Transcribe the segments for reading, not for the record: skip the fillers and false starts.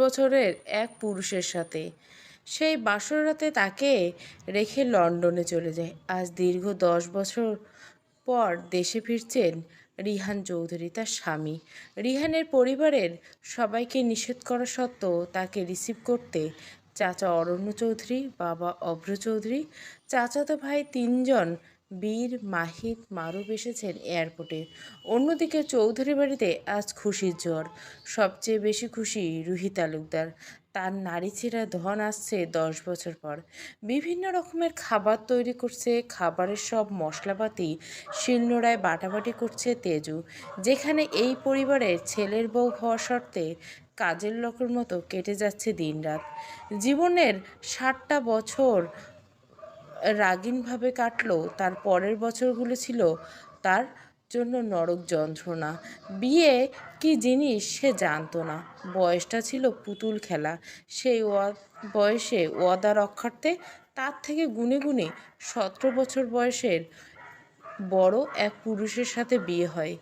বছরের এক পুরুষের সাথে। সেই বাসর রাতে তাকে রেখে লন্ডনে চলে যায়। আজ দীর্ঘ 10 বছর পর দেশে ফিরছেন রিহান চৌধুরী, তার স্বামী। রিহানের পরিবারের সবাইকে নিষেধ করা সত্ত্বেও তাকে রিসিভ করতে চাচা অরণ্য চৌধুরী, বাবা অভ্র চৌধুরী, চাচাতো ভাই তিনজন বীর, মাহিত, মারুফ এসেছেন এয়ারপোর্টে। অন্যদিকে চৌধুরী বাড়িতে আজ খুশির ঝড়। সবচেয়ে বেশি খুশি রুহি তালুকদার। তার নাড়িচেরা ধন আসছে 10 বছর পর। বিভিন্ন রকমের খাবার তৈরি করছে, খাবারের সব মশলাপাতি শিলনোড়ায় বাটাবাটি করছে তেজু। যেখানে এই পরিবারের ছেলের বউ হওয়া সত্ত্বে কাজের লোকের মতো কেটে যাচ্ছে দিনরাত। জীবনের 60টা বছর রাগীনভাবে কাটলো, তার পরের বছরগুলো ছিল তার জন্য নরক যন্ত্রণা। বিয়ে কি জিনিস সে জানতো না। বয়সটা ছিল পুতুল খেলা। সেই বয়সে ওয়াদা রক্ষার্থে তার থেকে গুনে গুনে 17 বছর বয়সের বড় এক পুরুষের সাথে বিয়ে হয়।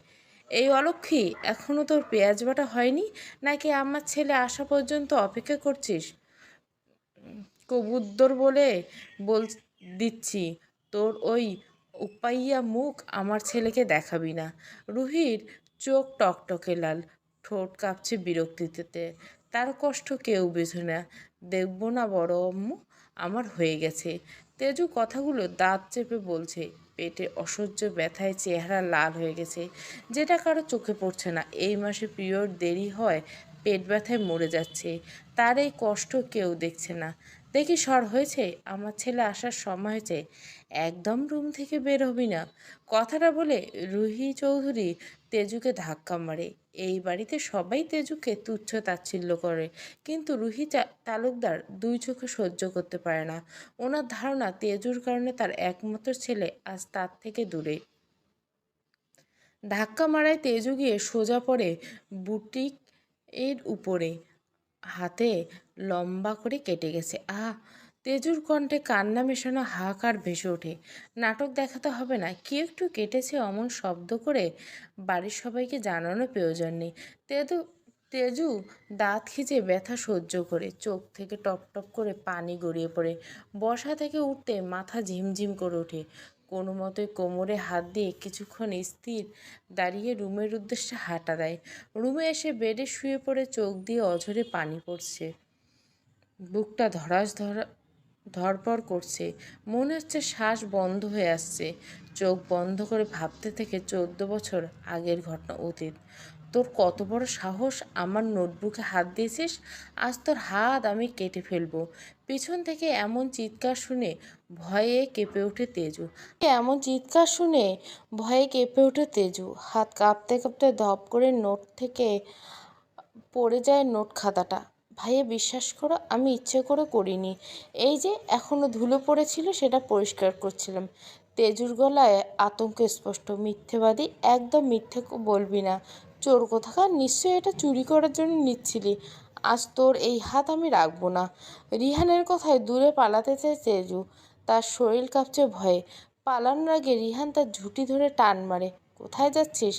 এই অলক্ষী, এখনও তোর পেঁয়াজ বাটা হয়নি নাকি আমার ছেলে আসা পর্যন্ত অপেক্ষা করছিস? কবুদ্দর বল দিচ্ছি, তোর ওই উপাইয়া মুখ আমার ছেলেকে দেখাবি না। রুহির চোখ টকটকে লাল, ঠোঁট কাঁপছে বিরক্তিতে। তার কষ্ট কেউ বোঝে না। দেখব না বড় আম্মু, আমার হয়ে গেছে। তেজু কথাগুলো দাঁত চেপে বলছে। পেটে অসহ্য ব্যথায় চেহারা লাল হয়ে গেছে, যেটা কারো চোখে পড়ছে না। এই মাসে পিরিয়ড দেরি হয়, পেট ব্যথায় মরে যাচ্ছে। তার এই কষ্ট কেউ দেখছে না। দেখি সর হয়েছে, আমার ছেলে আসার সময় হয়েছে। একদম রুম থেকে বের হবি না। কথাটা বলে রুহি চৌধুরী তেজুকে ধাক্কা মারে। এই বাড়িতে সবাই তেজুকে তুচ্ছ তাচ্ছিল্য করে, কিন্তু রুহি তালুকদার দুই চোখে সহ্য করতে পারে না। ওনার ধারণা তেজুর কারণে তার একমাত্র ছেলে আজ তার থেকে দূরে। ধাক্কা মারায় তেজু গিয়ে সোজা পড়ে বুটিক এর উপরে। হাতে লম্বা করে কেটে গেছে। তেজুর কণ্ঠে কান্না মেশানো হাহাকার ভেসে ওঠে। নাটক দেখাতে হবে না, কি একটু কেটেছে অমন শব্দ করে বাড়ির সবাইকে জানানোর প্রয়োজন নেই। তেজু তেজু দাঁত খিঁচে ব্যথা সহ্য করে, চোখ থেকে টপ টপ করে পানি গড়িয়ে পড়ে। বসা থেকে উঠতে মাথা ঝিমঝিম করে ওঠে। কোনো মতে কোমরে হাত দিয়ে কিছুক্ষণ স্থির দাঁড়িয়ে রুমের উদ্দেশ্যে হাঁটা দেয়। রুমে এসে বেডে শুয়ে পড়ে চোখ দিয়ে অঝরে পানি পড়ছে। বুকটা ধরপড় করছে। মনে হচ্ছে শ্বাস বন্ধ হয়ে আসছে। চোখ বন্ধ করে ভাবতে থেকে 14 বছর আগের ঘটনা অতীত। তোর কত বড় সাহস, আমার নোটবুকে হাত দিয়েছিস? আজ তোর হাত আমি কেটে ফেলবো। পিছন থেকে এমন চিৎকার শুনে ভয়ে কেঁপে ওঠে তেজু। হাত কাঁপতে কাঁপতে ধপ করে নোট থেকে পড়ে যায় নোট খাতাটা। ভাইয়া বিশ্বাস করো, আমি ইচ্ছে করে করিনি। এই যে এখনো ধুলো পড়েছিল, সেটা পরিষ্কার করছিলাম। তেজুর গলায় আতঙ্ক স্পষ্ট। মিথ্যেবাদী, একদম মিথ্যে বলবি না। চোর কোথাকার, নিশ্চয়ই এটা চুরি করার জন্য নিচ্ছিলি। আজ তোর এই হাত আমি রাখবো না। রিহানের কথায় দূরে পালাতে চায় তেজু। তার শরীর কাঁপছে ভয়ে। পালানোর আগে রিহান তার ঝুঁটি ধরে টান মারে। কোথায় যাচ্ছিস?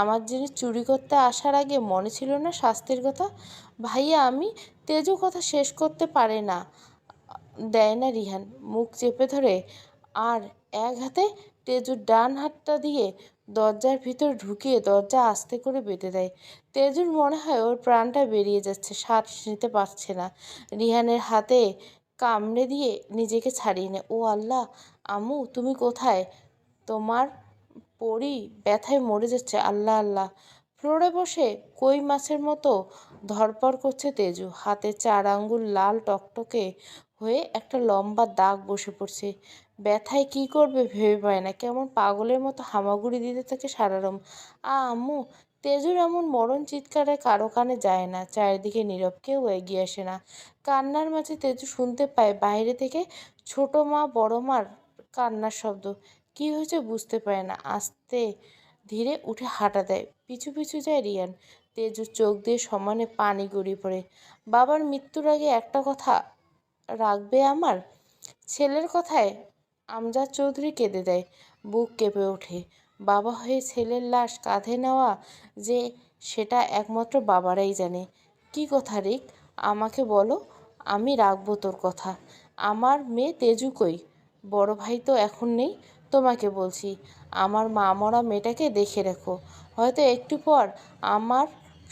আমার জিনিস চুরি করতে আসার আগে মনে ছিল না শাস্তির কথা? ভাইয়া আমি। তেজু কথা শেষ করতে পারে না, দেয় না রিহান। মুখ চেপে ধরে আর এক হাতে তেজুর ডান হাতটা দিয়ে দরজার ভিতর ঢুকিয়ে দরজা আস্তে করে বেঁধে দেয়। তেজুর মনে হয় ওর প্রাণটা বেরিয়ে যাচ্ছে, শ্বাস নিতে পারছে না। রিহানের হাতে কামড়ে দিয়ে নিজেকে ছাড়িয়ে নেয়। ও আল্লাহ, আম্মু তুমি কোথায়? তোমার পরি ব্যথায় মরে যাচ্ছে। আল্লাহ আল্লাহ। ফ্লোরে বসে কই মাছের মতো ধরপড় করছে তেজু। হাতে 4 আঙ্গুল লাল টকটকে হয়ে একটা লম্বা দাগ বসে পড়ছে। ব্যথায় কি করবে ভেবে পায় না, কেমন পাগলের মতো হামাগুড়ি দিতে থাকে সারারম। আম্মু! তেজুর এমন মরণ চিৎকারে কারো কানে যায় না। চারিদিকে নীরব, কেউ এগিয়ে আসে না। কান্নার মাঝে তেজু শুনতে পায় বাইরে থেকে ছোট মা বড় মার কান্নার শব্দ। কি হয়েছে বুঝতে পারে না। আস্তে ধীরে উঠে হাঁটা দেয়। পিছু পিছু যায় রিয়ান। তেজুর চোখ দিয়ে সমানে পানি গড়িয়ে পড়ে। বাবার মৃত্যুর আগে একটা কথা রাখবে আমার? ছেলের কথায় আমজাদ চৌধুরী কেঁদে দেয়। বুক কেঁপে ওঠে। বাবা হয়ে ছেলের লাশ কাঁধে নেওয়া যে, সেটা একমাত্র বাবারাই জানে। কি কথা রিক? আমাকে বলো, আমি রাখবো তোর কথা। আমার মেয়ে তেজু কই? বড় ভাই তো এখন নেই। তোমাকে বলছি, আমার মা মরা মেয়েটাকে দেখে রেখো। হয়তো একটু পর আমার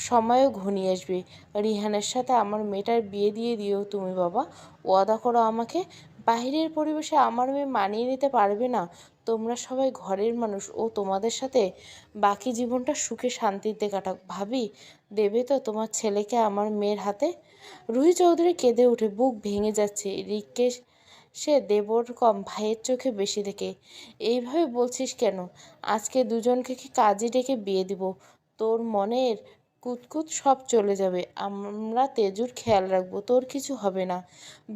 সময়ও ঘনিয়ে আসবে। রিহানের সাথে আমার মেয়েটার বিয়ে দিয়ে দিও তুমি বাবা। ওয়াদা করো আমাকে। বাইরের পরিবেশে আমার মেয়ে মানিয়ে নিতে পারবে না। তোমরা সবাই ঘরের মানুষ, ও তোমাদের সাথে বাকি জীবনটা সুখে শান্তিতে কাটাক। ভাবি, দেবে তো তোমার ছেলেকে আমার মেয়ের হাতে? রুহি চৌধুরী কেঁদে উঠে, বুক ভেঙে যাচ্ছে। রিককে সে দেবর কম, ভাইয়ের চোখে বেশি দেখে। এইভাবে বলছিস কেন? আজকে দুজনকে কি কাজে ডেকে বিয়ে দিব? তোর মনের কুতকুত সব চলে যাবে। আমরা তেজুর খেয়াল রাখবো, তোর কিছু হবে না।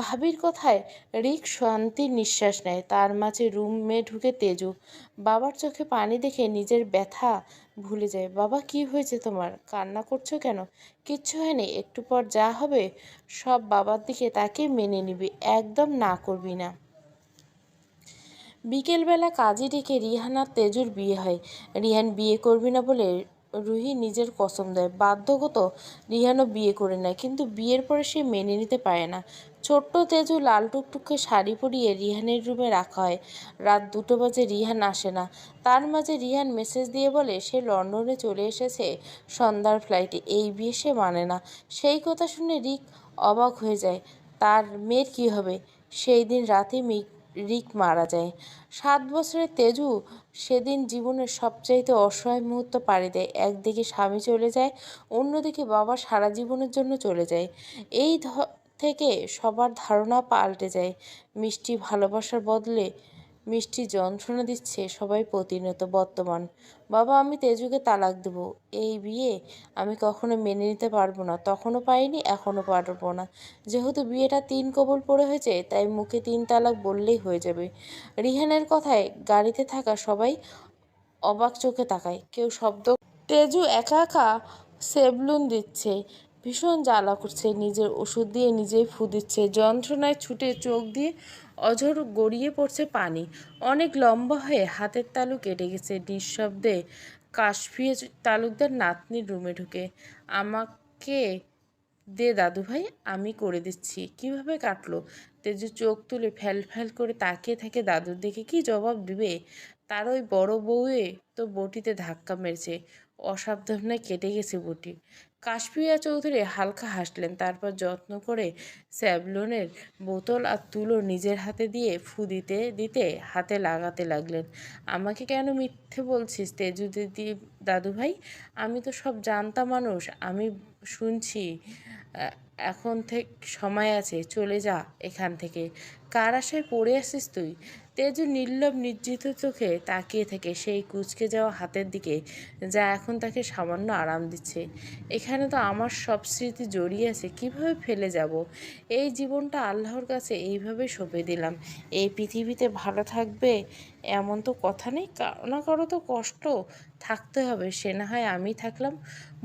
ভাবির কথায় রিক শান্তির নিঃশ্বাস নেয়। তার মাঝে রুমে ঢুকে তেজু। বাবার চোখে পানি দেখে নিজের ব্যথা ভুলে যায়। বাবা, কি হয়েছে তোমার? কান্না করছো কেন? কিচ্ছু হয়নি, একটু পর যা হবে সব বাবার দিকে তাকে মেনে নিবি, একদম না করবি না। বিকেলবেলা কাজে ডেকে রিহান আর তেজুর বিয়ে হয়। রিহান বিয়ে করবি না বলে রুহি নিজের কসম দেয়। বাধ্যগত রিহানও বিয়ে করে নেয়, কিন্তু বিয়ের পরে সে মেনে নিতে পারে না। ছোট্ট তেজু লাল টুকটুকে শাড়ি পরিয়ে রিহানের রুমে রাখা হয়। রাত 2টো বাজে, রিহান আসে না। তার মাঝে রিহান মেসেজ দিয়ে বলে সে লন্ডনে চলে এসেছে সন্ধ্যার ফ্লাইটে। এই বিয়ে সে মানে না। সেই কথা শুনে রিক অবাক হয়ে যায়। তার মেয়ের কী হবে? সেই দিন রাতে রিক মারা যায়। 7 বছরের তেজু সেদিন জীবনের সবচাইতে অসহায় মুহূর্ত পাড়ি দেয়। একদিকে স্বামী চলে যায়, অন্যদিকে বাবা সারা জীবনের জন্য চলে যায়। এই থেকে সবার ধারণা পাল্টে যায়। মিষ্টি ভালোবাসার বদলে মিষ্টি যন্ত্রণা দিচ্ছে সবাই প্রতিনিয়ত। বর্তমান, বাবা আমি তেজুকে তালাক দেব। এই বিয়ে আমি কখনো মেনে নিতে পারবো না। তখনও পারিনি, এখনও পারবো না। যেহেতু বিয়েটা 3 কবুল পড়ে হয়েছে, তাই মুখে 3 তালাক বললেই হয়ে যাবে। রিহানের কথায় গাড়িতে থাকা সবাই অবাক চোখে তাকায়, কেউ শব্দ। তেজু একা একা সেবলুন দিচ্ছে, ভীষণ জ্বালা করছে। নিজের ওষুধ দিয়ে নিজেই ফু দিচ্ছে। যন্ত্রণায় ছুটে চোখ দিয়ে অঝর গড়িয়ে পড়ছে পানি। অনেক লম্বা হয়ে হাতের তালু কেটে গেছে। নিঃশব্দে কাশফিয়ে তালুকদার নাতনির রুমে ঢুকে, আমাকে দে দাদু ভাই, আমি করে দিচ্ছি। কিভাবে কাটলো? তেজু চোখ তুলে ফ্যাল ফ্যাল করে তাকিয়ে থাকে দাদুর দিকে। কি জবাব দিবে? তার ওই বড় বউয়ে তো বটিতে ধাক্কা মেরেছে, অসাবধানে কেটে গেছে বটি। কাশফিয়া চৌধুরী হালকা হাসলেন, তারপর যত্ন করে স্যাভলনের বোতল আর তুলো নিজের হাতে দিয়ে ফু দিতে দিতে হাতে লাগাতে লাগলেন। আমাকে কেন মিথ্যে বলছিস তেজু দিদি? দাদু ভাই, আমি তো সব জানতা মানুষ। আমি শুনছি। এখন থেকে সময় আছে, চলে যা এখান থেকে। কার আশায় পড়ে আসিস তুই? তেজু নির্লভ নির্জিত চোখে তাকিয়ে থেকে সেই কুঁচকে যাওয়া হাতের দিকে, যা এখন তাকে সামান্য আরাম দিচ্ছে। এখানে তো আমার সব স্মৃতি জড়িয়ে আছে, কিভাবে ফেলে যাব? এই জীবনটা আল্লাহর কাছে এইভাবে সঁপে দিলাম। এই পৃথিবীতে ভালো থাকবে এমন তো কথা নেই, কারো না কারো তো কষ্ট থাকতে হবে। সে না হয় আমি থাকলাম।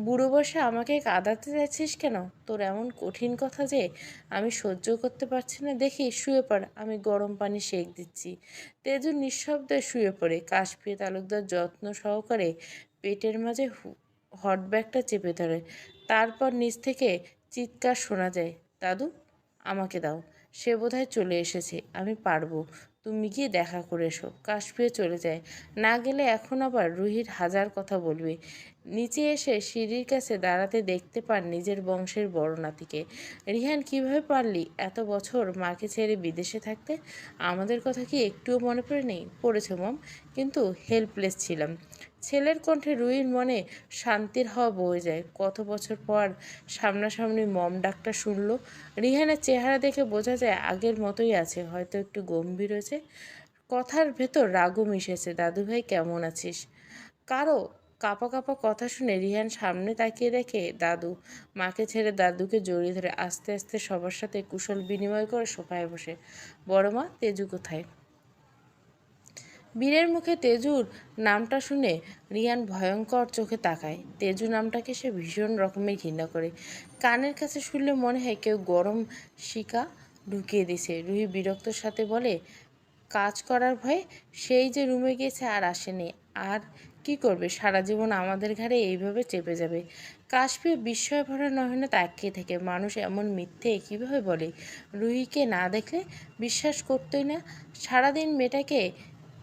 বুড়ো বয়সে আমাকে কাঁদাতে যাচ্ছিস কেন? তোর এমন কঠিন কথা যে আমি সহ্য করতে পারছি না। দেখি শুয়ে পড়, আমি গরম পানি সেঁক দিচ্ছি। তেজু নিঃশব্দে শুয়ে পড়ে। কাশফিয়া তালুকদার যত্ন সহকারে পেটের মাঝে হট ব্যাগটা চেপে ধরে। তারপর নিচ থেকে চিৎকার শোনা যায়, দাদু আমাকে দাও। সে বোধহয় চলে এসেছে, আমি পারবো। তুমি গিয়ে দেখা করে এসো। কাশফিয়া চলে যায়। না গেলে এখন আবার রুহির হাজার কথা বলবে। নিচে এসে সিঁড়ির কাছে দাঁড়াতে দেখতে পান নিজের বংশের বড় নাতিকে। রিহান, কিভাবে পারলি এত বছর মাকে ছেড়ে বিদেশে থাকতে? আমাদের কথা কি একটুও মনে পড়ে নেই? পড়েছে মম, কিন্তু হেল্পলেস ছিলাম। ছেলের কণ্ঠে রুহির মনে শান্তির হাওয়া বয়ে যায়। কত বছর পর সামনাসামনি মম ডাকটা শুনল। রিহানের চেহারা দেখে বোঝা যায় আগের মতোই আছে, হয়তো একটু গম্ভীর হয়েছে। কথার ভেতর রাগও মিশেছে। দাদুভাই কেমন আছিস? কারো কাঁপা কাঁপা কথা শুনে রিহান সামনে তাকিয়ে দেখে দাদু। মাকে ছেড়ে দাদুকে জড়িয়ে ধরে আস্তে আস্তে সবার সাথে কুশল বিনিময় করে সোফায় বসে। বড় মা, তেজু কোথায়? বীরের মুখে তেজুর নামটা শুনে রিয়ান ভয়ঙ্কর চোখে তাকায়। তেজু নামটাকে সে ভীষণ রকমের ঘৃণা করে। কানের কাছে শুনলে মনে হয় কেউ গরম শিকা ঢুকিয়ে দিছে। রুহি বিরক্তর সাথে বলে, কাজ করার ভয়ে সেই যে রুমে গেছে আর আসেনি। আর কি করবে, সারা জীবন আমাদের ঘাড়ে এইভাবে চেপে যাবে। কাশফি বিস্ময় ভরা নয়নে তাকিয়ে থেকে, মানুষ এমন মিথ্যে কীভাবে বলে? রুহিকে না দেখলে বিশ্বাস করতোই না। সারাদিন মেয়েটাকে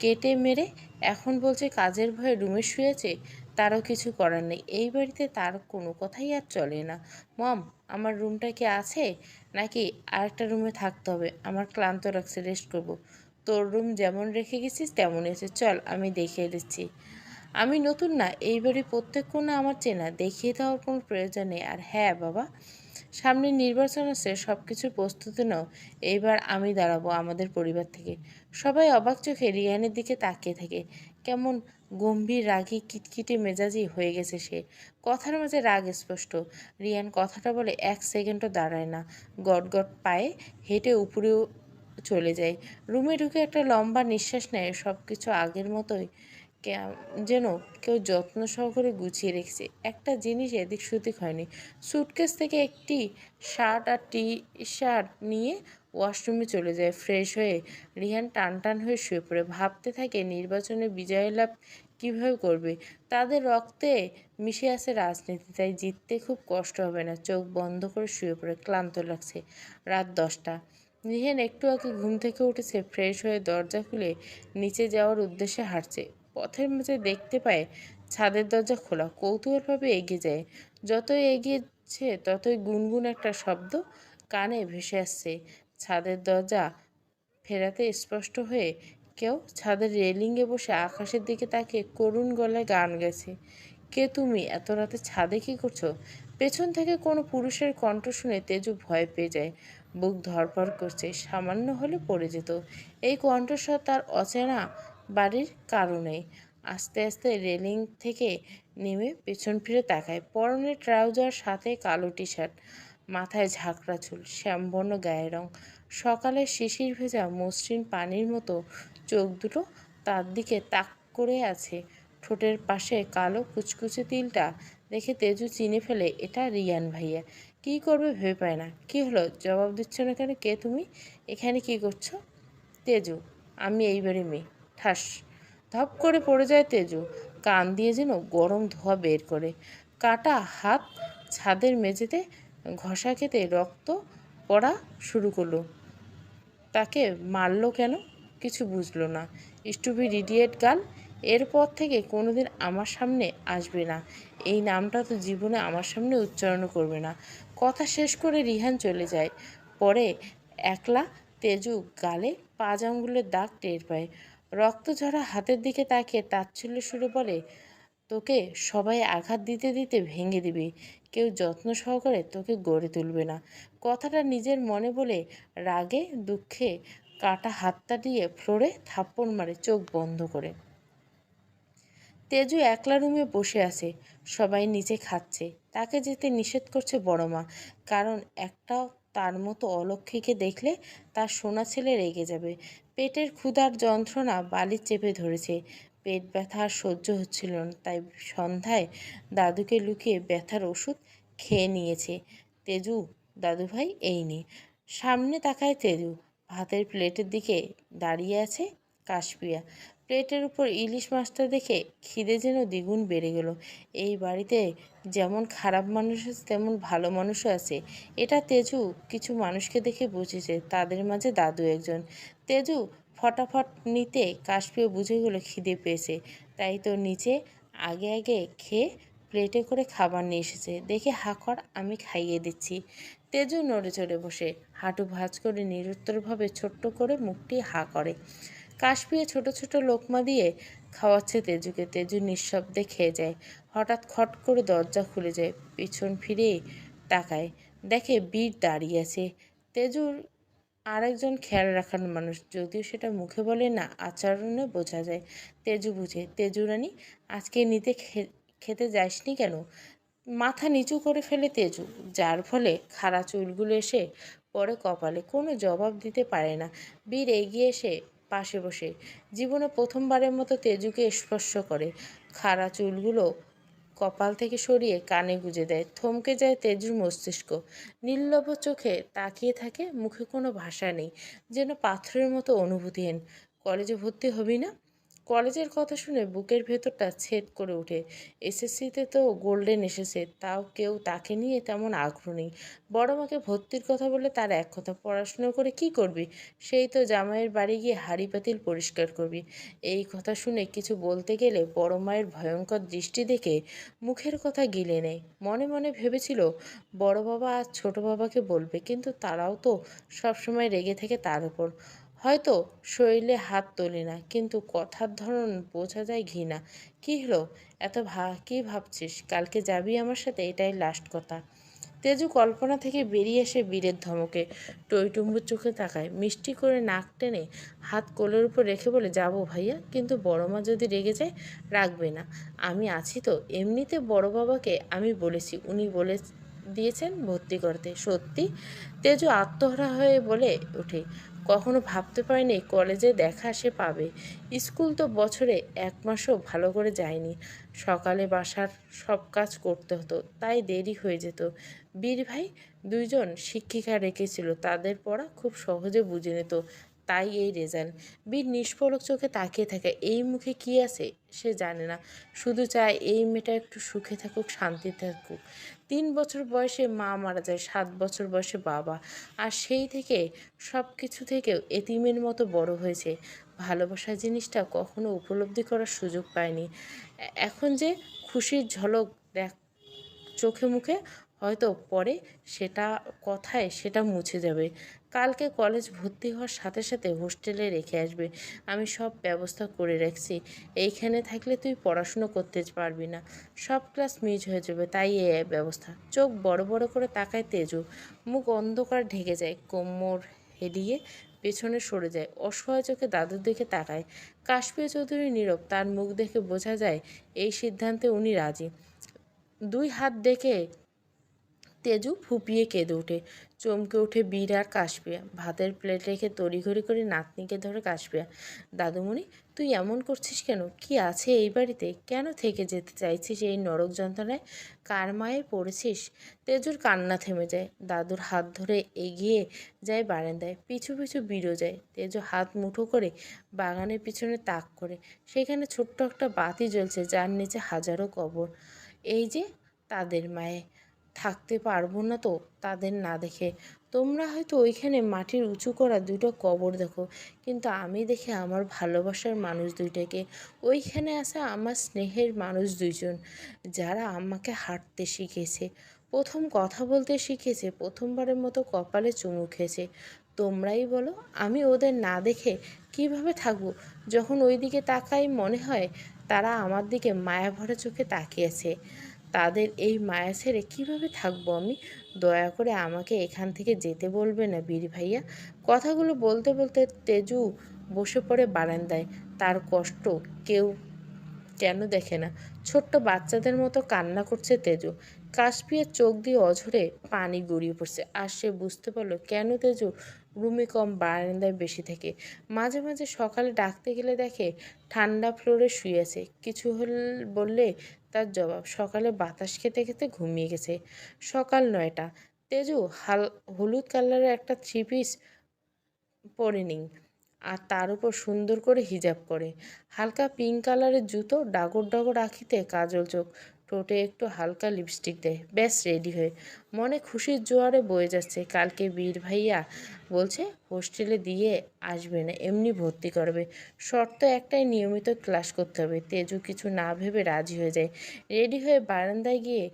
কেটে মেরে এখন বলছে কাজের ভয়ে রুমে শুয়েছে। তারও কিছু করার নেই, এই বাড়িতে তার কোনো কথাই আর চলে না। মম, আমার রুমটা কি আছে, নাকি আরেকটা রুমে থাকতে হবে? আমার ক্লান্ত লাগছে, রেস্ট করব। তোর রুম যেমন রেখে গেছিস তেমনই আছে, চল আমি দেখিয়ে দিচ্ছি। আমি নতুন না, এই বাড়ির প্রত্যেক কোণা আমার চেনা, দেখিয়ে দেওয়ার কোনো প্রয়োজন নেই। আর হ্যাঁ বাবা, সামনে নির্বাচন আছে, সব কিছুর প্রস্তুতি নাও। এইবার আমি দাঁড়াবো আমাদের পরিবার থেকে। সবাই অবাক চোখে রিয়ানের দিকে তাকিয়ে থাকে। কেমন গম্ভীর, রাগী, কিটকিটে মেজাজি হয়ে গেছে সে। কথার মাঝে রাগ স্পষ্ট। রিয়ান কথাটা বলে 1 সেকেন্ডও দাঁড়ায় না, গটগট পায়ে হেঁটে উপরেও চলে যায়। রুমে ঢুকে একটা লম্বা নিঃশ্বাস নেয়। সব কিছু আগের মতোই, যেন কেউ যত্ন সহকারে গুছিয়ে রেখেছে। একটা জিনিস এদিক সেদিক হয়নি। সুটকেস থেকে একটি শার্ট আর টি শার্ট নিয়ে ওয়াশরুমে চলে যায়। ফ্রেশ হয়ে রিহান টান টান হয়ে শুয়ে পড়ে। ভাবতে থাকে নির্বাচনে বিজয় লাভ কীভাবে করবে। তাদের রক্তে মিশে আছে রাজনীতি, তাই জিততে খুব কষ্ট হবে না। চোখ বন্ধ করে শুয়ে পড়ে, ক্লান্ত লাগছে। রাত 10টা। রিহান একটু আগে ঘুম থেকে উঠেছে, ফ্রেশ হয়ে দরজা খুলে নিচে যাওয়ার উদ্দেশ্যে হাঁটছে। পথের মাঝে দেখতে পায় ছাদের দরজা খোলা। কৌতূহলভাবে এগিয়ে যায়। যতই এগিয়েছে ততই গুনগুন একটা শব্দ কানে ভেসে আসছে। ছাদের দরজা ফেরাতে স্পষ্ট হয়ে কেউ ছাদের রেলিংয়ে বসে আকাশের দিকে তাকিয়ে করুণ গলায় গান গেছে। কে তুমি, এত রাতে ছাদে কি করছো? পেছন থেকে কোনো পুরুষের কণ্ঠ শুনে তেজু ভয় পেয়ে যায়। বুক ধড়ফড় করছে, সামান্য হলে পড়ে যেত। এই কণ্ঠস্বর তার অচেনা বাড়ির কারণে। আস্তে আস্তে রেলিং থেকে নেমে পেছন ফিরে তাকায়। পরনে ট্রাউজার, সাথে কালো টি শার্ট, মাথায় ঝাঁকড়া চুল, শ্যামবর্ণ গায়ের রং। সকালের শিশির ভেজা মসৃণ পানির মতো চোখ দুটো তার দিকে তাক করে আছে। ঠোঁটের পাশে কালো কুচকুচে তিলটা দেখে তেজু চিনে ফেলে, এটা রিয়ান ভাইয়া। কী করবে ভেবে পায় না। কি হলো, জবাব দিচ্ছ না কেন? কে তুমি, এখানে কি করছো? তেজু, আমি এইবারে মেয়ে। ঠাস, ধপ করে পড়ে যায় তেজু, কান দিয়ে যেন গরম ধোঁয়া বের করে। কাটা হাত ছাদের মেঝেতে ঘষা খেতে রক্ত পড়া শুরু করলো। তাকে মারলো কেন? কিছু বুঝলো না। স্টুপিড ইডিয়েট গাল, এরপর থেকে কোনোদিন আমার সামনে আসবে না। এই নামটা তো জীবনে আমার সামনে উচ্চারণ করবে না। কথা শেষ করে রিহান চলে যায়। পরে একলা তেজু গালে 5 আঙ্গুলের দাগ টের পায়। রক্ত ঝরা হাতের দিকে তাকিয়ে তাচ্ছিল্য সুরে বলে, তোকে সবাই আঘাত দিতে দিতে ভেঙে দিবে, কেউ যত্ন সহকারে তোকে গড়ে তুলবে না। কথাটা নিজের মনে বলে রাগে দুঃখে কাটা হাতটা দিয়ে ফ্লোরে থাপ্পড় মারে চোখ বন্ধ করে। তেজু একলা রুমে বসে আছে, সবাই নিচে খাচ্ছে। তাকে যেতে নিষেধ করছে বড় মা, কারণ একটাও তার মতো অলক্ষীকে দেখলে তার সোনা ছেলে রেগে যাবে। পেটের ক্ষুধার যন্ত্রণা বালি চেপে ধরেছে। পেট ব্যথা আর সহ্য হচ্ছিল না, তাই সন্ধ্যায় দাদুকে লুকিয়ে ব্যথার ওষুধ খেয়ে নিয়েছে। তেজু, দাদুভাই এই নে। সামনে তাকায় তেজু। ভাতের প্লেটের দিকে দাঁড়িয়ে আছে কাশপিয়া। প্লেটের উপর ইলিশ মাছটা দেখে খিদে যেন দ্বিগুণ বেড়ে গেল। এই বাড়িতে যেমন খারাপ মানুষ আছে তেমন ভালো মানুষও আছে। এটা তেজু কিছু মানুষকে দেখে বুঝেছে, তাদের মাঝে দাদু একজন। তেজু ফটাফট নিতে কাশপিয়া বুঝে গেল খিদে পেয়েছে, তাই তো নিচে আগে আগে খেয়ে প্লেটে করে খাবার নিয়ে এসেছে। দেখে হা কর, আমি খাইয়ে দিচ্ছি। তেজু নড়ে চড়ে বসে হাঁটু ভাঁজ করে নিরুত্তরভাবে ছোট্ট করে মুখটি হা করে। কাশপিয়া ছোট ছোট লোকমা দিয়ে খাওয়াচ্ছে তেজুকে। তেজু নিঃশব্দে খেয়ে যায়। হঠাৎ খট করে দরজা খুলে যায়। পিছন ফিরে তাকায়, দেখে বীর দাঁড়িয়ে আছে। তেজুর আরেকজন খেয়াল রাখার মানুষ, যদিও সেটা মুখে বলে না, আচরণে বোঝা যায়। তেজু বুঝে। তেজু রানী, আজকে নিতে খেতে যাসনি কেন? মাথা নিচু করে ফেলে তেজু, যার ফলে খাড়া চুলগুলো এসে পরে কপালে। কোনো জবাব দিতে পারে না। বীর এগিয়ে এসে পাশে বসে জীবনে প্রথমবারের মতো তেজুকে স্পর্শ করে। খাড়া চুলগুলো কপাল থেকে সরিয়ে কানে গুঁজে দেয়। থমকে যায় তেজুর মস্তিষ্ক। নির্লভ চোখে তাকিয়ে থাকে, মুখে কোনো ভাষা নেই, যেন পাথরের মতো অনুভূতিহীন। কলেজে ভর্তি হবি না? কলেজের কথা শুনে বুকের ভেতরটা ছেদ করে ওঠে। এসএসসিতে তো গোল্ডেন এসেছে, তাও কেউ তাকে নিয়ে তেমন আগ্রহ নেই। বড় মাকে ভর্তির কথা বলে তার এক কথা, পড়াশুনো করে কি করবি? সেই তো জামাইয়ের বাড়ি গিয়ে হাঁড়ি পাতিল পরিষ্কার করবি। এই কথা শুনে কিছু বলতে গেলে বড় মায়ের ভয়ঙ্কর দৃষ্টি দেখে মুখের কথা গিলে নেয়। মনে মনে ভেবেছিল বড় বাবা আর ছোট বাবাকে বলবে, কিন্তু তারাও তো সবসময় রেগে থাকে তার উপর। হয়তো শরীরে হাত তোলে না, কিন্তু কথার ধরন বোঝা যায় ঘৃণা। কি হলো? কি ভাবছিস? কালকে যাবি আমার সাথে? এটাই লাস্ট কথা। তেজু কল্পনা থেকে বেরিয়ে এসে বীরের ধমকে টইটুম্বুর চোখে তাকায়, মিষ্টি করে নাক টেনে হাত কোলের উপর রেখে বলে, যাবো ভাইয়া, কিন্তু বড় মা যদি রেগে যায়? রাখবে না, আমি আছি তো। এমনিতে বড় বাবাকে আমি বলেছি, উনি বলে দিয়েছেন ভর্তি করতে। সত্যি? তেজু আত্মহারা হয়ে বলে ওঠে, কখনো ভাবতে পারিনি কলেজে দেখা সে পাবে। স্কুল তো বছরে এক মাসও ভালো করে যায়নি। সকালে বাসার সব কাজ করতে হতো, তাই দেরি হয়ে যেত। বীর ভাই দুইজন শিক্ষিকা রেখেছিল, তাদের পড়া খুব সহজে বুঝে নিত, তাই এই রেজাল্ট। বীর নিষ্পলক চোখে তাকিয়ে থাকে। এই মুখে কি আছে সে জানে না, শুধু চায় এই মেয়েটা একটু সুখে থাকুক, শান্তিতে থাকুক। 3 বছর বয়সে মা মারা যায়, 7 বছর বয়সে বাবা। আর সেই থেকে সব কিছু থেকেও এতিমের মতো বড় হয়েছে। ভালোবাসা জিনিসটা কখনো উপলব্ধি করার সুযোগ পায়নি। এখন যে খুশির ঝলক দেখ চোখে মুখে, হয়তো পরে সেটা কথায় সেটা মুছে যাবে। কালকে কলেজ ভর্তি হওয়ার সাথে সাথে হোস্টেলে রেখে আসবে, আমি সব ব্যবস্থা করে রাখছি। এইখানে থাকলে তুই পড়াশুনো করতে পারবি না, সব ক্লাস মিস হয়ে যাবে, তাই এই ব্যবস্থা। চোখ বড় বড় করে তাকায় তেজু, মুখ অন্ধকার ঢেকে যায়, কোমর হেলিয়ে পেছনে সরে যায়, অসহায় চোখে দাদুর দিকে তাকায়। কাশফিয়া চৌধুরী নীরব, তার মুখ দেখে বোঝা যায় এই সিদ্ধান্তে উনি রাজি। 2 হাত দেখে তেজু ফুপিয়ে কেঁদে ওঠে। চমকে ওঠে বীর আর কাশপিয়া। ভাতের প্লেট রেখে তড়িঘড়ি করে নাতনিকে ধরে কাশপিয়া, দাদুমণি তুই এমন করছিস কেন? কি আছে এই বাড়িতে? কেন থেকে যেতে চাইছিস এই নরক যন্ত্রণায়? কার মায়ে পড়েছিস? তেজুর কান্না থেমে যায়। দাদুর হাত ধরে এগিয়ে যায় বারান্দায়, পিছু পিছু বীরও যায়। তেজু হাত মুঠো করে বাগানের পিছনে তাক করে, সেখানে ছোট্ট একটা বাতি জ্বলছে, যার নিচে হাজারো কবর। এই যে তাদের মায়ে, থাকতে পারবো না তো তাদের না দেখে। তোমরা হয়তো ওইখানে মাটির উঁচু করা 2টো কবর দেখো, কিন্তু আমি দেখি আমার ভালোবাসার মানুষ 2টাকে। ওইখানে আছে আমার স্নেহের মানুষ 2জন, যারা আমাকে হাঁটতে শিখেছে, প্রথম কথা বলতে শিখেছে, প্রথমবারের মতো কপালে চুমু খেয়েছে। তোমরাই বলো, আমি ওদের না দেখে কিভাবে থাকবো? যখন ওই দিকে তাকাই মনে হয় তারা আমার দিকে মায়া ভরা চোখে তাকিয়েছে। তাদের এই মায়া ছেড়ে কীভাবে থাকবো আমি? দয়া করে আমাকে এখান থেকে যেতে বলবে না বীর ভাইয়া। কথাগুলো বলতে বলতে তেজু বসে পড়ে বারান্দায়। তার কষ্ট কেউ কেন দেখে না? ছোট্ট বাচ্চাদের মতো কান্না করছে তেজু। কাশপিয়ার চোখ দিয়ে অঝরে পানি গড়িয়ে পড়ছে, আর সে বুঝতে পারলো কেন তেজু রুমে কম বারান্দায় বেশি থাকে। মাঝে মাঝে সকালে ডাকতে গেলে দেখে ঠান্ডা ফ্লোরে শুয়ে আছে, কিছু বললে তার জবাব সকালে বাতাস খেতে খেতে ঘুমিয়ে গেছে। সকাল 9টা। তেজু হলুদ কালারের একটা 3 পিস পরে নিই, আর তার উপর সুন্দর করে হিজাব করে। হালকা পিঙ্ক কালারের জুতো, ডাগর ডাগর আঁখিতে কাজল চোখ, ঠোঁটে একটু হালকা লিপস্টিক দেয়, ব্যাস রেডি হয়ে। মনে খুশির জোয়ারে বয়ে যাচ্ছে। কালকে বীর ভাইয়া বলছে হোস্টেলে দিয়ে আসবে না, এমনি ভর্তি করবে। শর্ত একটাই, নিয়মিত ক্লাস করতে হবে। তেজু কিছু না ভেবে রাজি হয়ে যায়। রেডি হয়ে বারান্দায় গিয়ে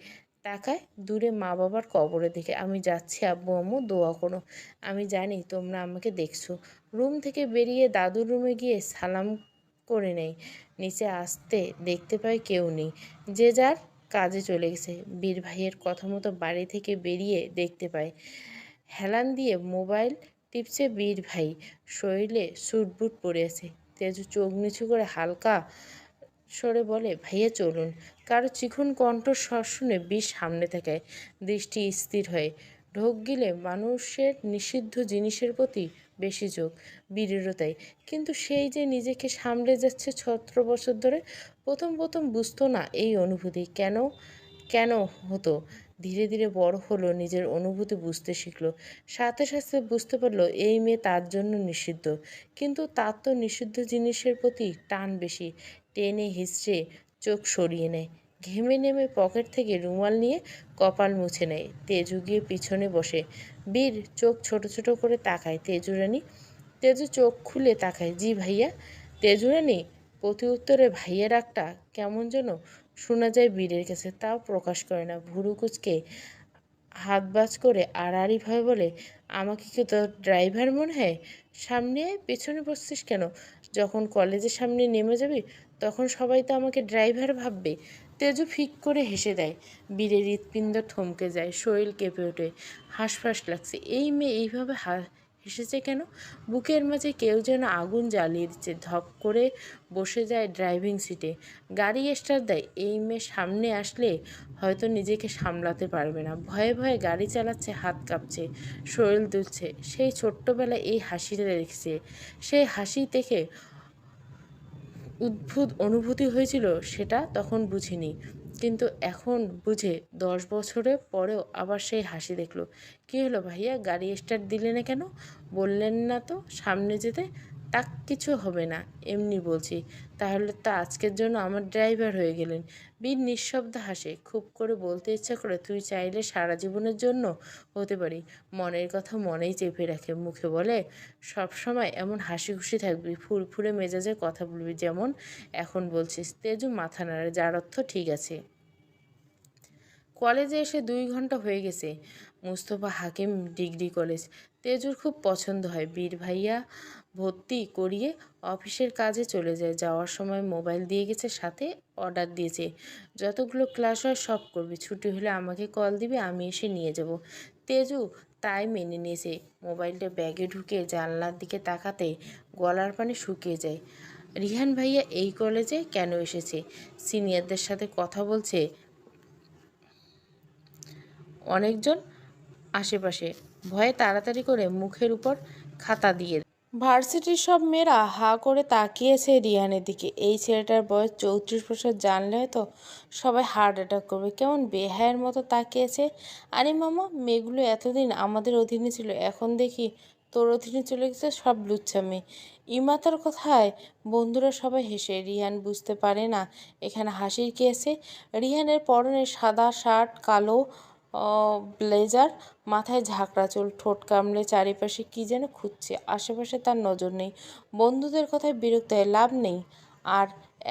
তাকায় দূরে মা বাবার কবরের দিকে। আমি যাচ্ছি আব্বু আম্মু, দোয়া করো, আমি জানি তোমরা আমাকে দেখছো। রুম থেকে বেরিয়ে দাদুর রুমে গিয়ে সালাম করে নেই। নিচে আসতে দেখতে পায় কেউ নেই, যে যার কাজে চলে গেছে। বীর ভাইয়ের কথা মতো বাড়ি থেকে বেরিয়ে দেখতে পায় হেলান দিয়ে মোবাইল টিপছে বীর ভাই, শরীরে স্যুট বুট পরে আছে। তেজু চোখ নিচু করে হালকা সরে বলে, ভাইয়া চলুন। কারো চিকন কণ্ঠস্বর শুনে বীর সামনে তাকায়, দৃষ্টি স্থির হয়। ঢোক গিলে মানুষের নিষিদ্ধ জিনিসের প্রতি বেশি ঝোঁক বীরেরও তাই। কিন্তু সেই যে নিজেকে সামলে যাচ্ছে 17 বছর ধরে, প্রথম প্রথম বুঝতো না এই অনুভূতি কেন কেন হতো। ধীরে ধীরে বড় হলো, নিজের অনুভূতি বুঝতে শিখলো। সাথে সাথে বুঝতে পারলো এই মেয়ে তার জন্য নিষিদ্ধ। কিন্তু তার তো নিষিদ্ধ জিনিসের প্রতি টান বেশি। টেনে হিঁচড়ে চোখ সরিয়ে নেয়। ঘেমে নেমে পকেট থেকে রুমাল নিয়ে কপাল মুছে নেয়। তেজু গিয়ে পিছনে বসে। বীর চোখ ছোট ছোট করে তাকায় তেজু রানী। তেজু চোখ খুলে তাকায়, জি ভাইয়া। তেজু রানী প্রতি উত্তরে ভাইয়া ডাকটা কেমন যেন শোনা যায় বীরের কাছে, তাও প্রকাশ করে না। ভুরু কুচকে হাত বাজ করে আড়াআড়িভাবে বলে, আমাকে কি তোর ড্রাইভার মনে হয়? সামনে আয়, পেছনে বসছিস কেন? যখন কলেজের সামনে নেমে যাবি তখন সবাই তো আমাকে ড্রাইভার ভাববে। তেজু ফিক করে হেসে দেয়। বীরের হৃৎপিণ্ড থমকে যায়, শরীর কেঁপে ওঠে। হাঁসফাঁস লাগছে। এই মেয়ে এইভাবে হেসেছে কেন? বুকের মাঝে কেউ যেন আগুন জ্বালিয়ে দিচ্ছে। ধপ করে বসে যায় ড্রাইভিং সিটে। গাড়ি স্টার্ট দেয়। এই মেয়ে সামনে আসলে হয়তো নিজেকে সামলাতে পারবে না। ভয়ে ভয়ে গাড়ি চালাচ্ছে, হাত কাঁপছে, শরীর দুলছে। সেই ছোট্টবেলায় এই হাসিটা দেখছে। সেই হাসি দেখে উদ্ভুত অনুভূতি হয়েছিল, সেটা তখন বুঝিনি, কিন্তু এখন বুঝে 10 বছরের পরেও আবার সেই হাসি দেখলো। কী হলো ভাইয়া, গাড়ি স্টার্ট দিলে না কেন? বললেন না তো সামনে যেতে? তা কিছু হবে না, এমনি বলছি। তাহলে তো আজকের জন্য আমার ড্রাইভার হয়ে গেলেন। বীর নিঃশব্দে হাসে। খুব করে বলতে ইচ্ছা করে, তুই চাইলে সারা জীবনের জন্য হতে পারি। মনের কথা মনেই চেপে রাখে, মুখে বলে সব সময় এমন হাসি খুশি থাকবি, ফুরফুরে মেজাজে কথা বলবি যেমন এখন বলছিস। তেজু মাথা নাড়ে, যার অর্থ ঠিক আছে। কলেজে এসে 2 ঘন্টা হয়ে গেছে। মুস্তফা হাকিম ডিগ্রি কলেজ। তেজুর খুব পছন্দ হয়। বীর ভাইয়া ভর্তি করিয়ে অফিসের কাজে চলে যায়। যাওয়ার সময় মোবাইল দিয়ে গেছে, সাথে অর্ডার দিয়েছে, যতগুলো ক্লাস হয় সব করবি, ছুটি হলে আমাকে কল দিবি, আমি এসে নিয়ে যাব। তেজু তাই মেনে নিয়েছে। মোবাইলটা ব্যাগে ঢুকে জানলার দিকে তাকাতে গলার পানি শুকিয়ে যায়। রিহান ভাইয়া এই কলেজে কেন এসেছে? সিনিয়রদের সাথে কথা বলছে অনেকজন আশেপাশে। ভয়ে তাড়াতাড়ি করে মুখের উপর খাতা দিয়ে ভার্সিটির সব মেয়েরা হা করে তাকিয়েছে রিয়ানের দিকে। এই ছেলেটার বয়স 34 বছর, জানলে হয়তো সবাই হার্ট অ্যাটাক করবে। কেমন বেহায়ের মতো তাকিয়েছে। আরে মামা, মেয়েগুলো এতদিন আমাদের অধীনে ছিল, এখন দেখি তোর অধীনে চলে গেছে সব লুচ্ছা মেয়ে। ইমাতার কথায় বন্ধুরা সবাই হেসে। রিহান বুঝতে পারে না এখানে হাসির কি আছে। রিহানের পরনে সাদা শার্ট, কালো ব্লেজার, মাথায় ঝাঁকড়া চুল, ঠোঁট কামড়ে চারিপাশে কী যেন খুঁজছে। আশেপাশে তার নজর নেই। বন্ধুদের কথায় বিরক্ত হয়, লাভ নেই। আর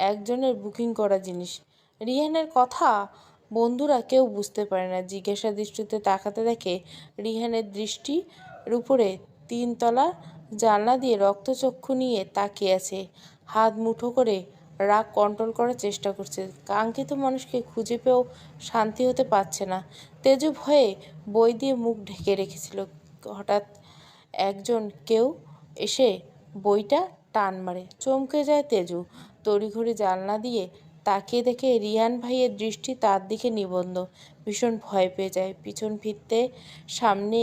একজনের বুকিং করা জিনিস। রিহানের কথা বন্ধুরা কেউ বুঝতে পারে না। জিজ্ঞাসা দৃষ্টিতে তাকাতে দেখে রিহানের দৃষ্টির উপরে 3 তলা জানলা দিয়ে রক্তচক্ষু নিয়ে তাকিয়ে আছে। হাত মুঠো করে রাগ কন্ট্রোল করার চেষ্টা করছে। কাঙ্ক্ষিত মানুষকে খুঁজে পেয়েও শান্তি হতে পারছে না। তেজু ভয়ে বই দিয়ে মুখ ঢেকে রেখেছিল। হঠাৎ কেউ এসে বইটা টান মারে। চমকে যায় তেজু। তড়িঘড়ি জানলা দিয়ে তাকিয়ে দেখে রিয়ান ভাইয়ের দৃষ্টি তার দিকে নিবদ্ধ। ভীষণ ভয় পেয়ে যায়। পিছন ফিরতে সামনে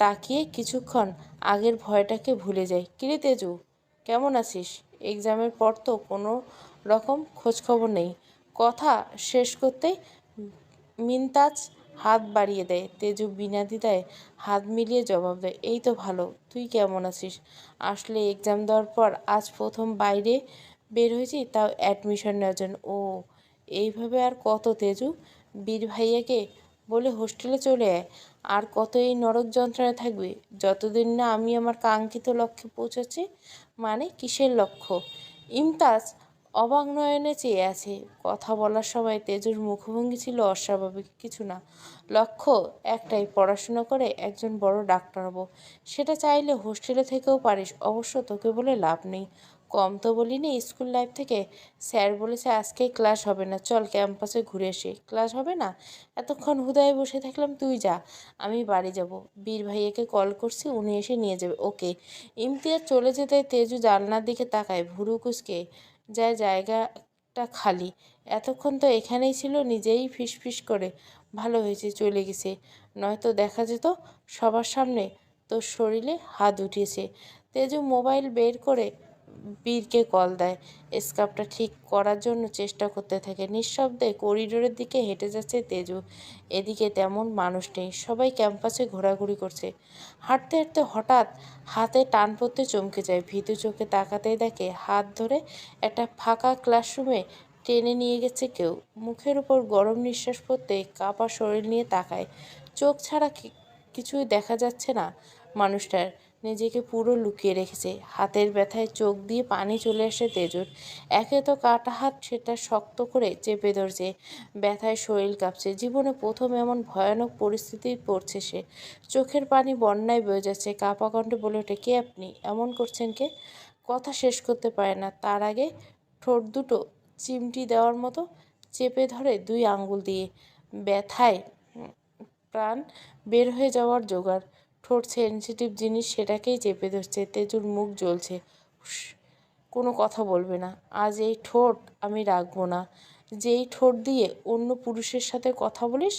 তাকিয়ে কিছুক্ষণ আগের ভয়টাকে ভুলে যায়। কিরে তেজু, কেমন আছিস? এক্সামের পর তো কোনো রকম খোঁজখবর নেই। কথা শেষ করতেই মিনতাজ হাত বাড়িয়ে দেয়। তেজু বিনা দ্বিধায় হাত মিলিয়ে জবাব দেয়, এই তো ভালো, তুই কেমন আছিস? আসলে এক্সাম দেওয়ার পর আজ প্রথম বাইরে বের হয়েছি, তাও অ্যাডমিশন নেওয়ার জন্য। ও এইভাবে আর কত তেজু? বীর ভাইয়াকে বলে হোস্টেলে চলে আয়। আর কত এই নরক যন্ত্রণায় থাকবি, যতদিন না আমি আমার কাঙ্ক্ষিত লক্ষ্যে পৌঁছাচ্ছি। মানে কিসের লক্ষ্য? ইমতাজ অবাক নয়নে চেয়ে আছে। কথা বলার সময় তেজুর মুখভঙ্গি ছিল অস্বাভাবিক কিছু না। লক্ষ্য একটাই, পড়াশোনা করে একজন বড় ডাক্তার হব। সেটা চাইলে হোস্টেলে থেকেও পারিস, অবশ্য তোকে বলে লাভ নেই। কম তো বলিনি স্কুল লাইফ থেকে। স্যার বলেছে আজকে ক্লাস হবে না, চল ক্যাম্পাসে ঘুরে আসি। ক্লাস হবে না? এতক্ষণ হুদায় বসে থাকলাম, তুই যা, আমি বাড়ি যাব। বীর ভাইয়াকে কল করছি, উনি এসে নিয়ে যাবে। ওকে। ইমতিয়াজ চলে যেতে তেজু জানলার দিকে তাকায়, ভুরু কুচকে যায়, জায়গাটা খালি। এতক্ষণ তো এখানেই ছিল। নিজেই ফিসফিস করে, ভালো হয়েছে চলে গেছে, নয়তো দেখা যেত সবার সামনে তোর শরীরে হাত উঠিয়েছে। তেজু মোবাইল বের করে বীরকে কল দেয়। স্কার্ফটা ঠিক করার জন্য চেষ্টা করতে থাকে। নিঃশব্দে করিডোরের দিকে হেঁটে যাচ্ছে তেজু। এদিকে তেমন মানুষ নেই, সবাই ক্যাম্পাসে ঘোরাঘুরি করছে। হাঁটতে হাঁটতে হঠাৎ হাতে টান পড়তে চমকে যায়। ভীতু চোখে তাকাতেই দেখে হাত ধরে একটা ফাঁকা ক্লাসরুমে টেনে নিয়ে গেছে কেউ। মুখের উপর গরম নিঃশ্বাস পড়তে কাঁপা শরীর নিয়ে তাকায়। চোখ ছাড়া কিছুই দেখা যাচ্ছে না মানুষটার। নিজেকে পুরো লুকিয়ে রেখেছে। হাতের ব্যথায় চোখ দিয়ে পানি চলে আসে তেজুর। একে তো কাটা হাত, সেটা শক্ত করে চেপে ধরছে। ব্যথায় শরীর কাঁপছে। জীবনে প্রথম এমন ভয়ানক পরিস্থিতি পড়ছে সে। চোখের পানি বন্যায় বয়ে যাচ্ছে। কাঁপা কণ্ঠে বলে ওঠে, কে আপনি? এমন করছেন কে? কথা শেষ করতে পারে না, তার আগে ঠোঁট দুটো চিমটি দেওয়ার মতো চেপে ধরে দুই আঙ্গুল দিয়ে। ব্যথায় প্রাণ বের হয়ে যাওয়ার জোগাড়। ঠোঁট সেনসিটিভ জিনিস, সেটাকেই চেপে ধরছে। তেজুর মুখ জ্বলছে। কোনো কথা বলবে না। আজ এই ঠোঁট আমি রাখবো না। যেই ঠোঁট দিয়ে অন্য পুরুষের সাথে কথা বলিস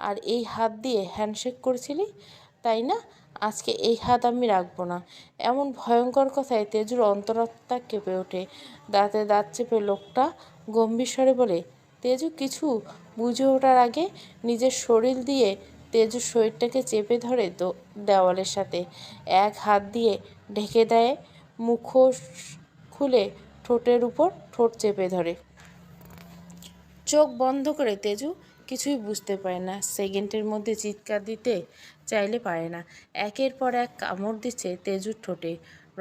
আর এই হাত দিয়ে হ্যান্ডশেক করেছিলি, তাই না? আজকে এই হাত আমি রাখবো না। এমন ভয়ঙ্কর কথায় তেজুর অন্তরাত্মা কেঁপে ওঠে। দাঁতে দাঁত চেপে লোকটা গম্ভীর স্বরে বলে, তেজু কিছু বুঝে ওঠার আগে নিজের শরীর দিয়ে তেজুর শরীরটাকে চেপে ধরে দেওয়ালের সাথে। এক হাত দিয়ে ঢেকে দেয় মুখোশ খুলে, ঠোঁটের উপর ঠোঁট চেপে ধরে। চোখ বন্ধ করে তেজু কিছুই বুঝতে পারে না। সেকেন্ডের মধ্যে চিৎকার দিতে চাইলে পারে না। একের পর এক কামড় দিচ্ছে তেজুর ঠোঁটে।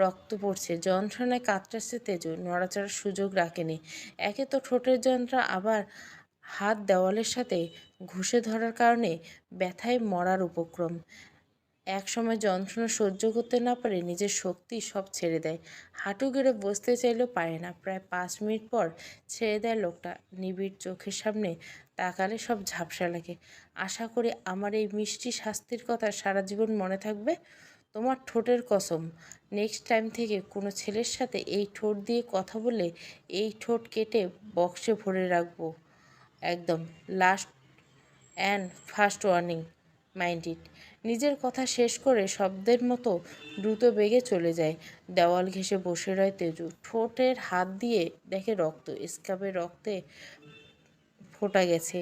রক্ত পড়ছে। যন্ত্রণায় কাতরাচ্ছে তেজু। নড়াচড়ার সুযোগ রাখেনি। একে তো ঠোঁটের যন্ত্রণা, আবার হাত দেওয়ালের সাথে ঘুষে ধরার কারণে ব্যথায় মরার উপক্রম। এক সময় যন্ত্রণা সহ্য করতে না পারে নিজের শক্তি সব ছেড়ে দেয়। হাঁটু গেড়ে বসতে চাইলেও পারে না। প্রায় 5 মিনিট পর ছেড়ে দেয় লোকটা। নিবিড় চোখের সামনে তাকালে সব ঝাপসা লাগে। আশা করি আমার এই মিষ্টি শাস্তির কথা সারা জীবন মনে থাকবে। তোমার ঠোঁটের কসম, নেক্সট টাইম থেকে কোনো ছেলের সাথে এই ঠোঁট দিয়ে কথা বললে এই ঠোঁট কেটে বক্সে ভরে রাখবো। একদম last and first warning, mind it. নিজের কথা শেষ করে শব্দের মতো দ্রুত বেগে চলে যায়। দেওয়াল ঘেঁষে বসে রয় তেজু। ঠোঁটের হাত দিয়ে দেখে রক্ত। স্কার্ফে রক্তে ফোটা গেছে।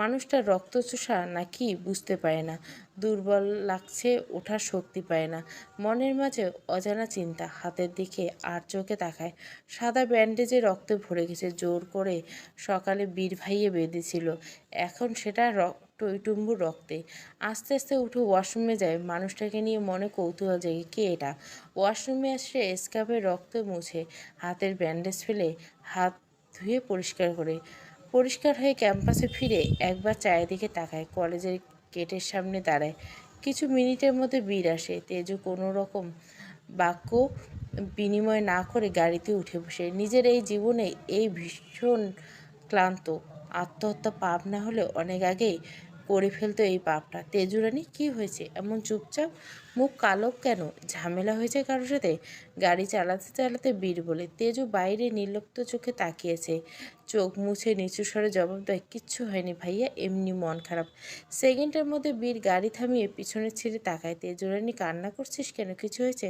মানুষটার রক্তচোষা নাকি বুঝতে পারে না। দুর্বল লাগছে, ওঠার শক্তি পায় না। মনের মাঝে অজানা চিন্তা। হাতের দিকে আর চোখে তাকায়। সাদা ব্যান্ডেজে রক্তে ভরে গেছে। জোর করে সকালে বীর ভাইয়ে বেঁধেছিল, এখন সেটা টইটুম্বুর রক্তে। আস্তে আস্তে উঠে ওয়াশরুমে যায়। মানুষটাকে নিয়ে মনে কৌতূহল জাগে, কে এটা? ওয়াশরুমে এসে স্কার্ফের রক্ত মুছে হাতের ব্যান্ডেজ ফেলে হাত ধুয়ে পরিষ্কার হয়ে ক্যাম্পাসে ফিরে একবার চারিদিকে তাকায়। কলেজের গেটের সামনে দাঁড়ায়। কিছু মিনিটের মধ্যে বীর আসে। তেজু কোনো রকম বাক্য বিনিময় না করে গাড়িতে উঠে বসে। নিজের এই জীবনে এই ভীষণ ক্লান্ত। আত্মহত্যা পাপ না হলে অনেক আগেই করে ফেলতো এই পাপটা। তেজু রানী, কী হয়েছে? এমন চুপচাপ, মুখ কালো কেন? ঝামেলা হয়েছে কারোর সাথে? গাড়ি চালাতে চালাতে বীর বলে। তেজু বাইরে নির্লিপ্ত চোখে তাকিয়েছে। চোখ মুছে নিচু স্বরে জবাব দেয়, কিচ্ছু হয়নি ভাইয়া, এমনি মন খারাপ। সেকেন্ডের মধ্যে বীর গাড়ি থামিয়ে পিছনে ছেড়ে তাকায়। তেজু রানী, কান্না করছিস কেন? কিছু হয়েছে?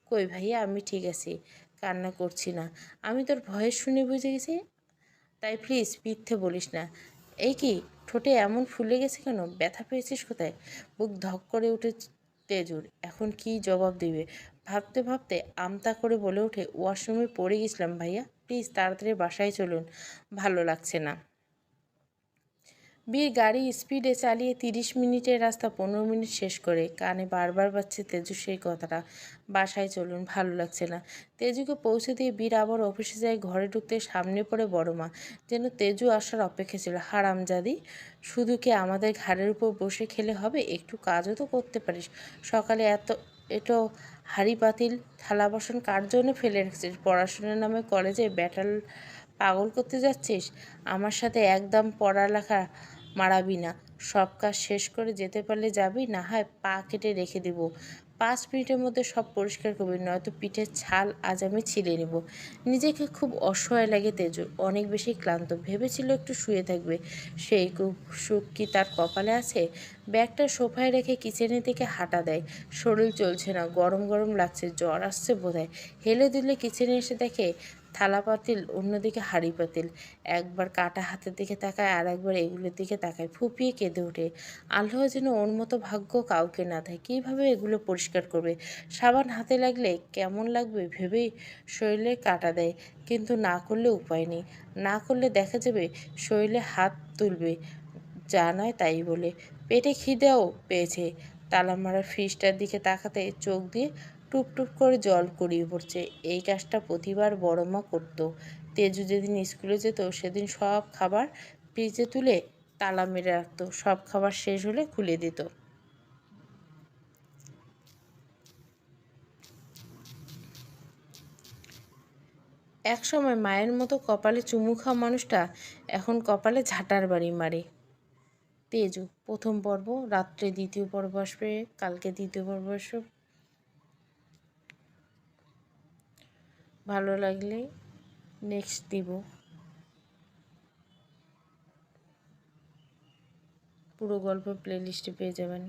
কই ভাইয়া, আমি ঠিক আছি, কান্না করছি না। আমি তোর ভয়েস শুনে বুঝে গেছি, তাই প্লিজ মিথ্যে বলিস না। এই কি, ঠোঁটে এমন ফুলে গেছে কেন? ব্যথা পেয়েছিস কোথায়? বুক ধক করে উঠে তেজুর। এখন কি জবাব দিবে ভাবতে ভাবতে আমতা করে বলে ওঠে, ওয়াশরুমে পড়ে গেছিলাম ভাইয়া, প্লিজ তাড়াতাড়ি বাসায় চলুন, ভালো লাগছে না। বীর গাড়ি স্পিডে চালিয়ে 30 মিনিটের রাস্তা 15 মিনিট শেষ করে। কানে বারবার বাজছে তেজু সেই কথাটা, বাসায় চলুন, ভালো লাগছে না। তেজুকে পৌঁছে দিয়ে বীর আবার অফিসে যায়। ঘরে ঢুকতে সামনে পড়ে বড় মা, যেন তেজু আসার অপেক্ষা ছিল। হারামজাদি, শুধু কি আমাদের ঘাড়ের উপর বসে খেলে হবে? একটু কাজও তো করতে পারিস। সকালে এটো হাঁড়ি পাতিল থালা বাসন কার জন্য ফেলে রেখেছিস? পড়াশোনার নামে কলেজে ব্যাটাল পাগল করতে যাচ্ছিস? আমার সাথে একদম পড়ালেখা মারাবি না। সব কাজ শেষ করে যেতে পারলে যাবি, না হয় পা কেটে রেখে দেবো। 5 মিনিটের মধ্যে সব পরিষ্কার করবি, নয়তো পিঠের ছাল আজ আমি ছিঁড়ে নেব। নিজেকে খুব অসহায় লাগে তেজুর, অনেক বেশি ক্লান্ত। ভেবেছিল একটু শুয়ে থাকবে, সেই সুখ কি তার কপালে আছে? ব্যাগটা সোফায় রেখে কিচেনের দিকে হাঁটা দেয়। শরীর চলছে না, গরম গরম লাগছে, জ্বর আসছে বোধহয়। হেলে দুলে কিচেনে এসে দেখে থালা পাতিল, অন্যদিকে হাঁড়ি পাতিল। একবার কাটা হাতের দিকে তাকায়, আর একবার এগুলোর দিকে তাকায়, ফুপিয়ে কেঁদে ওঠে। আল্লাহ যেন ওর মতো ভাগ্য কাউকে না দেয়। কীভাবে এগুলো পরিষ্কার করবে? সাবান হাতে লাগলে কেমন লাগবে ভেবেই শরীরে কাটা দেয়, কিন্তু না করলে উপায় নেই। না করলে দেখা যাবে শরীরে হাত তুলবে, যা নয় তাই বলে। পেটে খিদেও পেয়েছে। তালা মারা ফ্রিজটার দিকে তাকাতে চোখ দিয়ে টুপ টুপ করে জল গড়িয়ে পড়ছে। এই কাজটা প্রতিবার বড় মা করতো। তেজু যেদিন স্কুলে যেত সেদিন সব খাবার ফ্রিজে তুলে তালা মেরে রাখতো, সব খাবার শেষ হলে খুলে দিত। একসময় মায়ের মতো কপালে চুমু খাওয়া মানুষটা এখন কপালে ঝাঁটার বাড়ি মারে। তেজু প্রথম পর্ব, রাত্রে দ্বিতীয় পর্ব আসবে, কালকে দ্বিতীয় পর্ব আসবে। ভালো লাগলে নেক্সট দিব। পুরো গল্প প্লেলিস্টে পেয়ে যাবেন।